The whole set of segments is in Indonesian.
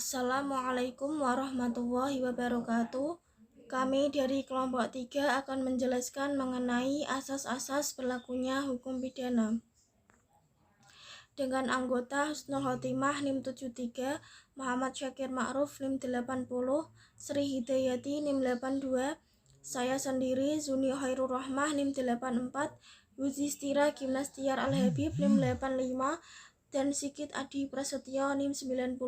Assalamualaikum warahmatullahi wabarakatuh. Kami dari kelompok 3 akan menjelaskan mengenai asas-asas berlakunya hukum pidana. Dengan anggota Husnul Khotimah NIM 73, Muhammad Syakir Ma'ruf NIM 80, Sri Hidayati NIM 82, saya sendiri Zuni Khairur Rahmah NIM 84, Yudhistira Gimnastiar Al-Habib NIM 85, dan Sigit Adi Prasetyo NIM 99.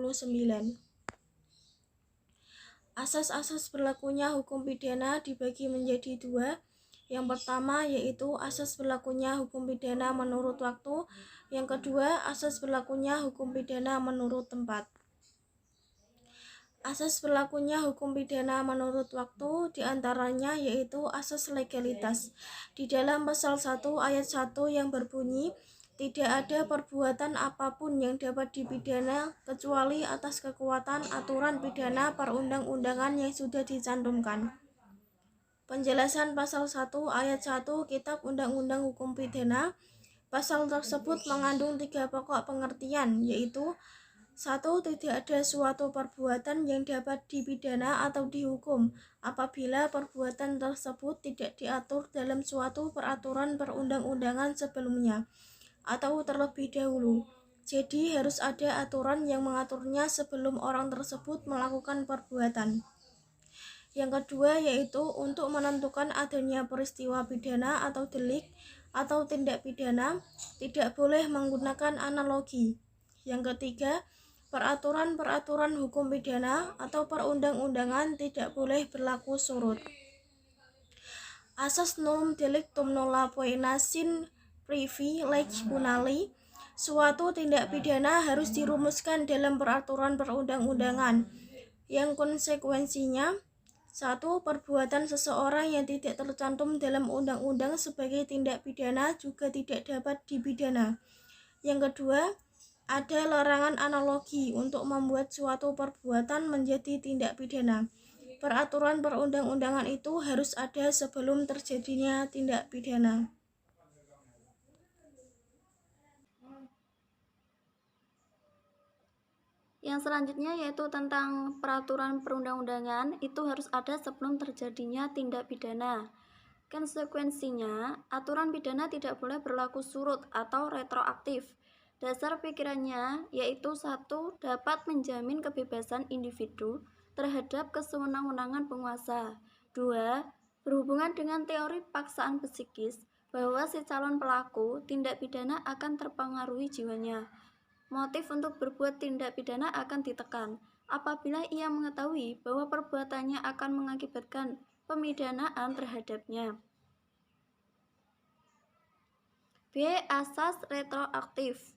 Asas-asas berlakunya hukum pidana dibagi menjadi dua. Yang pertama yaitu asas berlakunya hukum pidana menurut waktu. Yang kedua, asas berlakunya hukum pidana menurut tempat. Asas berlakunya hukum pidana menurut waktu diantaranya yaitu asas legalitas. Di dalam pasal 1 ayat 1 yang berbunyi, tidak ada perbuatan apapun yang dapat dipidana kecuali atas kekuatan aturan pidana perundang-undangan yang sudah dicantumkan. Penjelasan pasal 1 ayat 1 Kitab Undang-Undang Hukum Pidana. Pasal tersebut mengandung 3 pokok pengertian, yaitu 1. Tidak ada suatu perbuatan yang dapat dipidana atau dihukum apabila perbuatan tersebut tidak diatur dalam suatu peraturan perundang-undangan sebelumnya atau terlebih dahulu. Jadi harus ada aturan yang mengaturnya sebelum orang tersebut melakukan perbuatan. Yang kedua yaitu untuk menentukan adanya peristiwa pidana atau delik atau tindak pidana tidak boleh menggunakan analogi. Yang ketiga, peraturan-peraturan hukum pidana atau perundang-undangan tidak boleh berlaku surut. Asas nulum delictum nulla poena sine praevi lege punali. Suatu tindak pidana harus dirumuskan dalam peraturan perundang-undangan yang konsekuensinya 1. Perbuatan seseorang yang tidak tercantum dalam undang-undang sebagai tindak pidana juga tidak dapat dipidana. Yang kedua, ada larangan analogi untuk membuat suatu perbuatan menjadi tindak pidana. Peraturan perundang-undangan itu harus ada sebelum terjadinya tindak pidana. Yang selanjutnya yaitu tentang peraturan perundang-undangan itu harus ada sebelum terjadinya tindak pidana. Konsekuensinya, aturan pidana tidak boleh berlaku surut atau retroaktif. Dasar pikirannya yaitu 1. Dapat menjamin kebebasan individu terhadap kesewenang-wenangan penguasa. 2. Berhubungan dengan teori paksaan psikis bahwa si calon pelaku tindak pidana akan terpengaruhi jiwanya. Motif untuk berbuat tindak pidana akan ditekan apabila ia mengetahui bahwa perbuatannya akan mengakibatkan pemidanaan terhadapnya. B. Asas retroaktif,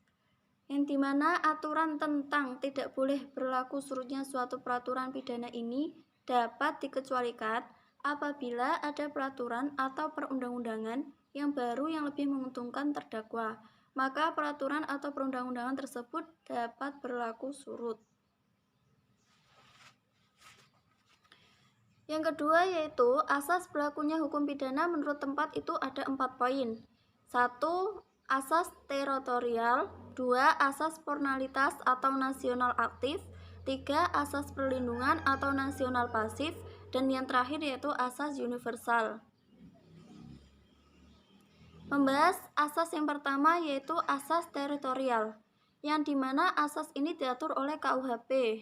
yang dimana aturan tentang tidak boleh berlaku surutnya suatu peraturan pidana ini dapat dikecualikan apabila ada peraturan atau perundang-undangan yang baru yang lebih menguntungkan terdakwa, maka peraturan atau perundang-undangan tersebut dapat berlaku surut. Yang kedua yaitu asas berlakunya hukum pidana menurut tempat itu ada 4 poin. 1. Asas teritorial. 2. Asas formalitas atau nasional aktif. 3. Asas perlindungan atau nasional pasif. Dan yang terakhir yaitu asas universal. Membahas asas yang pertama yaitu asas teritorial, yang dimana asas ini diatur oleh KUHP.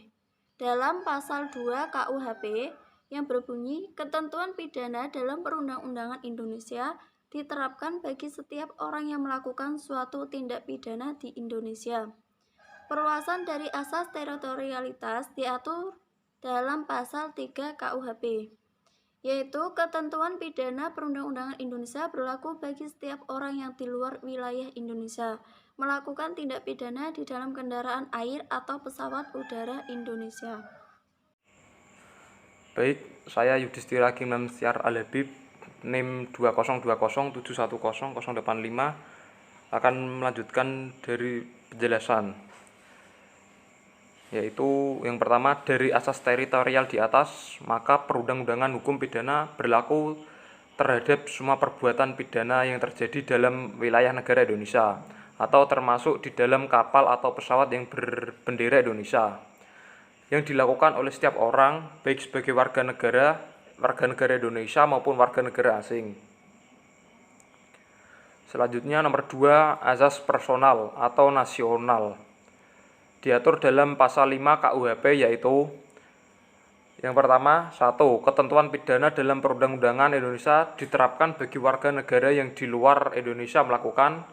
Dalam pasal 2 KUHP yang berbunyi, ketentuan pidana dalam perundang-undangan Indonesia diterapkan bagi setiap orang yang melakukan suatu tindak pidana di Indonesia. Perluasan dari asas teritorialitas diatur dalam pasal 3 KUHP, yaitu ketentuan pidana perundang-undangan Indonesia berlaku bagi setiap orang yang di luar wilayah Indonesia melakukan tindak pidana di dalam kendaraan air atau pesawat udara Indonesia. Baik, saya Yudhistira Gimnastiar Al-Habib NIM 20207100085 akan melanjutkan dari penjelasan, yaitu yang pertama dari asas teritorial di atas, maka perundang-undangan hukum pidana berlaku terhadap semua perbuatan pidana yang terjadi dalam wilayah negara Indonesia atau termasuk di dalam kapal atau pesawat yang berbendera Indonesia. yang dilakukan oleh setiap orang, baik sebagai warga negara Indonesia maupun warga negara asing. Selanjutnya nomor 2, azas personal atau nasional. Diatur dalam pasal 5 KUHP yaitu yang pertama, 1. Ketentuan pidana dalam perundang-undangan Indonesia diterapkan bagi warga negara yang di luar Indonesia melakukan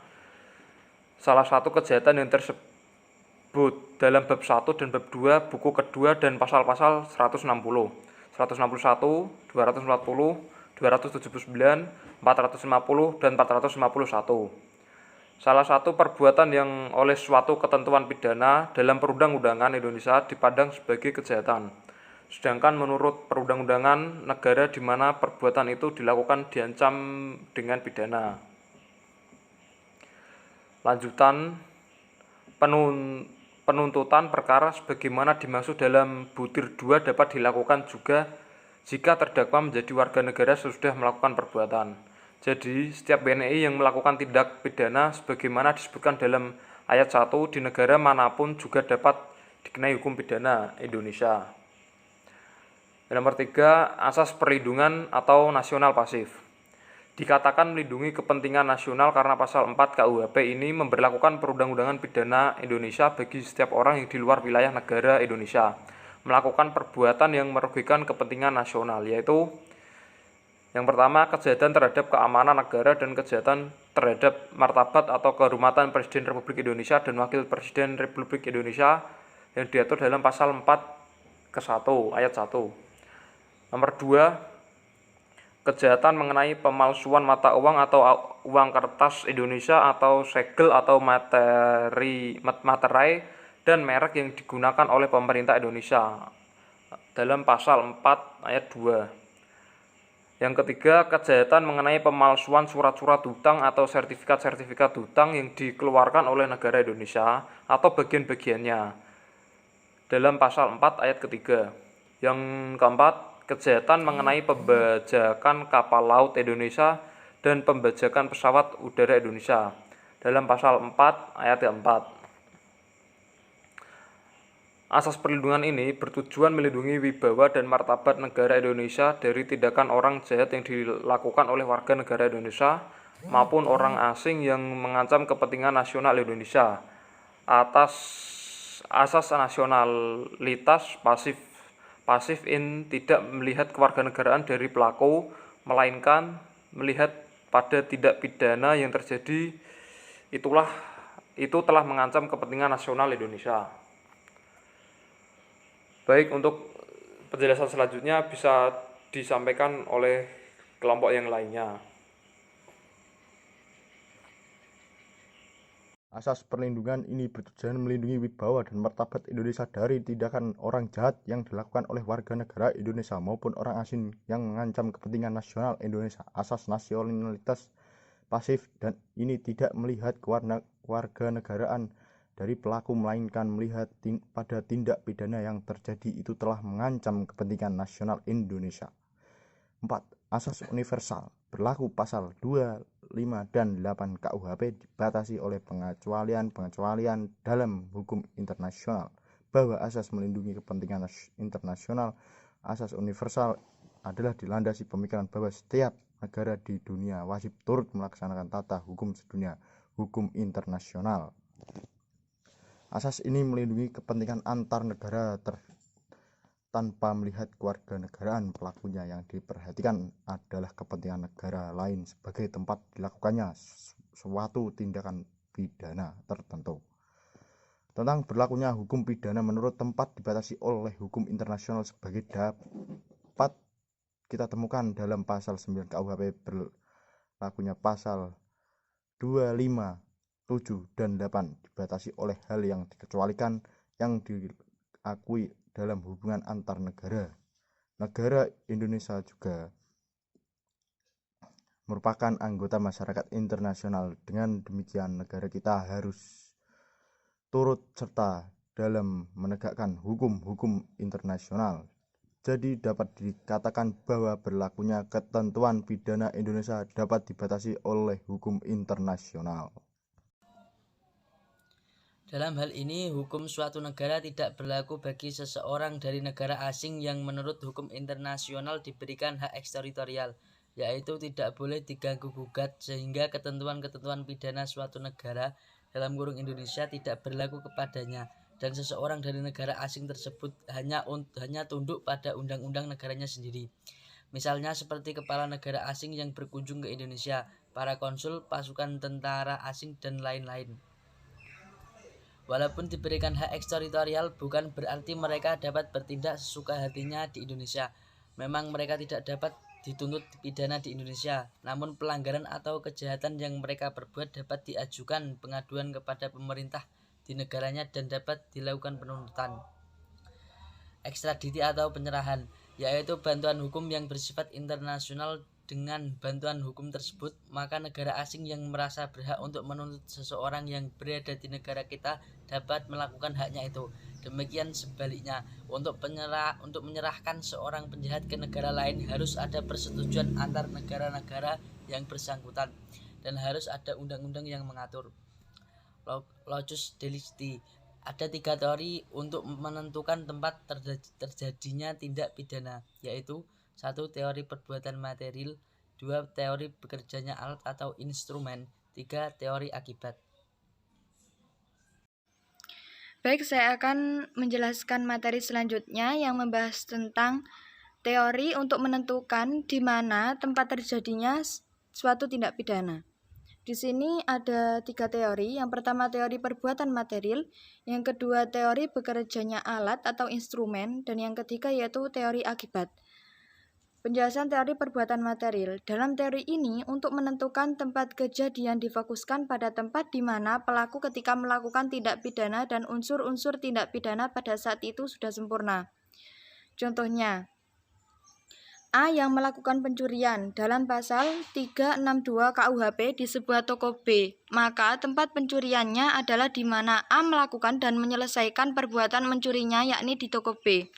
salah satu kejahatan yang tersebut dalam bab 1 dan bab 2 buku kedua dan pasal-pasal 160, 161, 240, 279, 450, dan 451. Salah satu perbuatan yang oleh suatu ketentuan pidana dalam perundang-undangan Indonesia dipandang sebagai kejahatan. Sedangkan menurut perundang-undangan negara di mana perbuatan itu dilakukan diancam dengan pidana. Lanjutan, penuntutan perkara sebagaimana dimaksud dalam butir 2 dapat dilakukan juga jika terdakwa menjadi warga negara sesudah melakukan perbuatan. Jadi, setiap WNI yang melakukan tindak pidana sebagaimana disebutkan dalam ayat 1 di negara manapun juga dapat dikenai hukum pidana Indonesia. Nomor 3, asas perlindungan atau nasional pasif. Dikatakan melindungi kepentingan nasional karena pasal 4 KUHP ini memberlakukan perundang-undangan pidana Indonesia bagi setiap orang yang di luar wilayah negara Indonesia melakukan perbuatan yang merugikan kepentingan nasional, yaitu yang pertama, kejahatan terhadap keamanan negara dan kejahatan terhadap martabat atau kehormatan Presiden Republik Indonesia dan Wakil Presiden Republik Indonesia yang diatur dalam pasal 4 ke-1 ayat 1. Nomor 2, kejahatan mengenai pemalsuan mata uang atau uang kertas Indonesia atau segel atau materai dan merek yang digunakan oleh pemerintah Indonesia dalam pasal 4 ayat 2. Yang ketiga, kejahatan mengenai pemalsuan surat-surat hutang atau sertifikat-sertifikat hutang yang dikeluarkan oleh negara Indonesia atau bagian-bagiannya dalam pasal 4 ayat ketiga. Yang keempat, kejahatan mengenai pembajakan kapal laut Indonesia dan pembajakan pesawat udara Indonesia dalam pasal 4 ayat 4. Asas perlindungan ini bertujuan melindungi wibawa dan martabat negara Indonesia dari tindakan orang jahat yang dilakukan oleh warga negara Indonesia maupun orang asing yang mengancam kepentingan nasional Indonesia. Atas asas nasionalitas pasif in tidak melihat kewarganegaraan dari pelaku, melainkan melihat pada tindak pidana yang terjadi itu telah mengancam kepentingan nasional Indonesia. Baik, untuk penjelasan selanjutnya bisa disampaikan oleh kelompok yang lainnya. Asas perlindungan ini bertujuan melindungi wibawa dan martabat Indonesia dari tindakan orang jahat yang dilakukan oleh warga negara Indonesia maupun orang asing yang mengancam kepentingan nasional Indonesia. Asas nasionalitas pasif dan ini tidak melihat kewarganegaraan dari pelaku, melainkan melihat pada tindak pidana yang terjadi itu telah mengancam kepentingan nasional Indonesia. 4. Asas universal berlaku pasal 2, 5, dan 8 KUHP dibatasi oleh pengecualian dalam hukum internasional bahwa asas melindungi kepentingan internasional. Asas universal adalah dilandasi pemikiran bahwa setiap negara di dunia wajib turut melaksanakan tata hukum sedunia, hukum internasional. Asas ini melindungi kepentingan antar negara tanpa melihat kewarganegaraan pelakunya. Yang diperhatikan adalah kepentingan negara lain sebagai tempat dilakukannya suatu tindakan pidana tertentu. Tentang berlakunya hukum pidana menurut tempat dibatasi oleh hukum internasional sebagai dapat kita temukan dalam pasal 9 KUHP berlakunya pasal 2, 5, 7, dan 8 dibatasi oleh hal yang dikecualikan yang diakui dalam hubungan antar negara. Negara Indonesia juga merupakan anggota masyarakat internasional. Dengan demikian, negara kita harus turut serta dalam menegakkan hukum-hukum internasional. Jadi dapat dikatakan bahwa berlakunya ketentuan pidana Indonesia dapat dibatasi oleh hukum internasional. Dalam hal ini, hukum suatu negara tidak berlaku bagi seseorang dari negara asing yang menurut hukum internasional diberikan hak eksteritorial, yaitu tidak boleh diganggu-gugat, sehingga ketentuan-ketentuan pidana suatu negara dalam kurung Indonesia tidak berlaku kepadanya, dan seseorang dari negara asing tersebut hanya tunduk pada undang-undang negaranya sendiri. Misalnya seperti kepala negara asing yang berkunjung ke Indonesia, para konsul, pasukan tentara asing, dan lain-lain. Walaupun diberikan hak eksteritorial, bukan berarti mereka dapat bertindak sesuka hatinya di Indonesia. Memang mereka tidak dapat dituntut pidana di Indonesia, namun pelanggaran atau kejahatan yang mereka perbuat dapat diajukan pengaduan kepada pemerintah di negaranya dan dapat dilakukan penuntutan. Ekstradisi atau penyerahan, yaitu bantuan hukum yang bersifat internasional. Dengan bantuan hukum tersebut, maka negara asing yang merasa berhak untuk menuntut seseorang yang berada di negara kita dapat melakukan haknya itu. Demikian sebaliknya, untuk menyerahkan seorang penjahat ke negara lain harus ada persetujuan antar negara-negara yang bersangkutan dan harus ada undang-undang yang mengatur. Locus delicti. Ada 3 teori untuk menentukan tempat terjadinya tindak pidana, yaitu 1. Teori perbuatan material, 2. Teori bekerjanya alat atau instrumen, 3. Teori akibat. Baik, saya akan menjelaskan materi selanjutnya yang membahas tentang teori untuk menentukan di mana tempat terjadinya suatu tindak pidana. Di sini ada 3 teori. Yang pertama teori perbuatan material, yang kedua teori bekerjanya alat atau instrumen, dan yang ketiga yaitu teori akibat. Penjelasan teori perbuatan material. Dalam teori ini, untuk menentukan tempat kejadian difokuskan pada tempat di mana pelaku ketika melakukan tindak pidana dan unsur-unsur tindak pidana pada saat itu sudah sempurna. Contohnya, A yang melakukan pencurian dalam pasal 362 KUHP di sebuah toko B, maka tempat pencuriannya adalah di mana A melakukan dan menyelesaikan perbuatan mencurinya, yakni di toko B.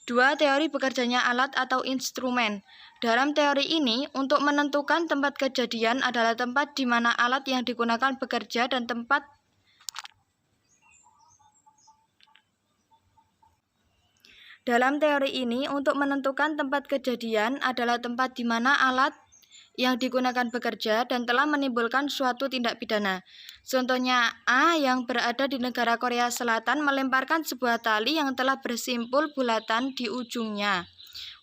2. Teori bekerjanya alat atau instrumen. Dalam teori ini, untuk menentukan tempat kejadian adalah tempat di mana alat yang digunakan bekerja dan tempat Dalam teori ini, untuk menentukan tempat kejadian adalah tempat di mana alat yang digunakan bekerja dan telah menimbulkan suatu tindak pidana. Contohnya, A yang berada di negara Korea Selatan melemparkan sebuah tali yang telah bersimpul bulatan di ujungnya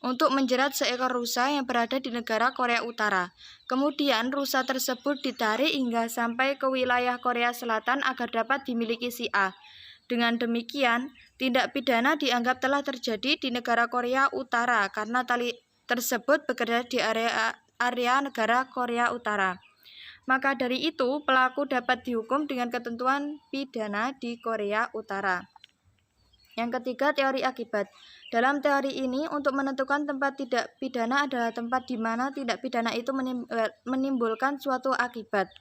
untuk menjerat seekor rusa yang berada di negara Korea Utara. Kemudian, rusa tersebut ditarik hingga sampai ke wilayah Korea Selatan agar dapat dimiliki si A. Dengan demikian, tindak pidana dianggap telah terjadi di negara Korea Utara karena tali tersebut bekerja di area negara Korea Utara. Maka dari itu, pelaku dapat dihukum dengan ketentuan pidana di Korea Utara. Yang ketiga, teori akibat. Dalam teori ini, untuk menentukan tempat tindak pidana adalah tempat di mana tindak pidana itu menimbulkan suatu akibat.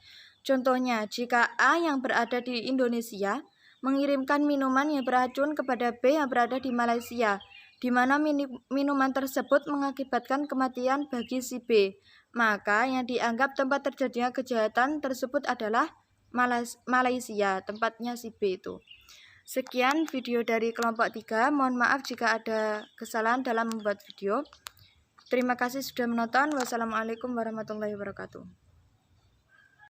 Contohnya, jika A yang berada di Indonesia mengirimkan minuman yang beracun kepada B yang berada di Malaysia, di mana minuman tersebut mengakibatkan kematian bagi si B, maka yang dianggap tempat terjadinya kejahatan tersebut adalah Malaysia, tempatnya si B itu. Sekian video dari kelompok 3. Mohon maaf jika ada kesalahan dalam membuat video. Terima kasih sudah menonton. Wassalamualaikum warahmatullahi wabarakatuh.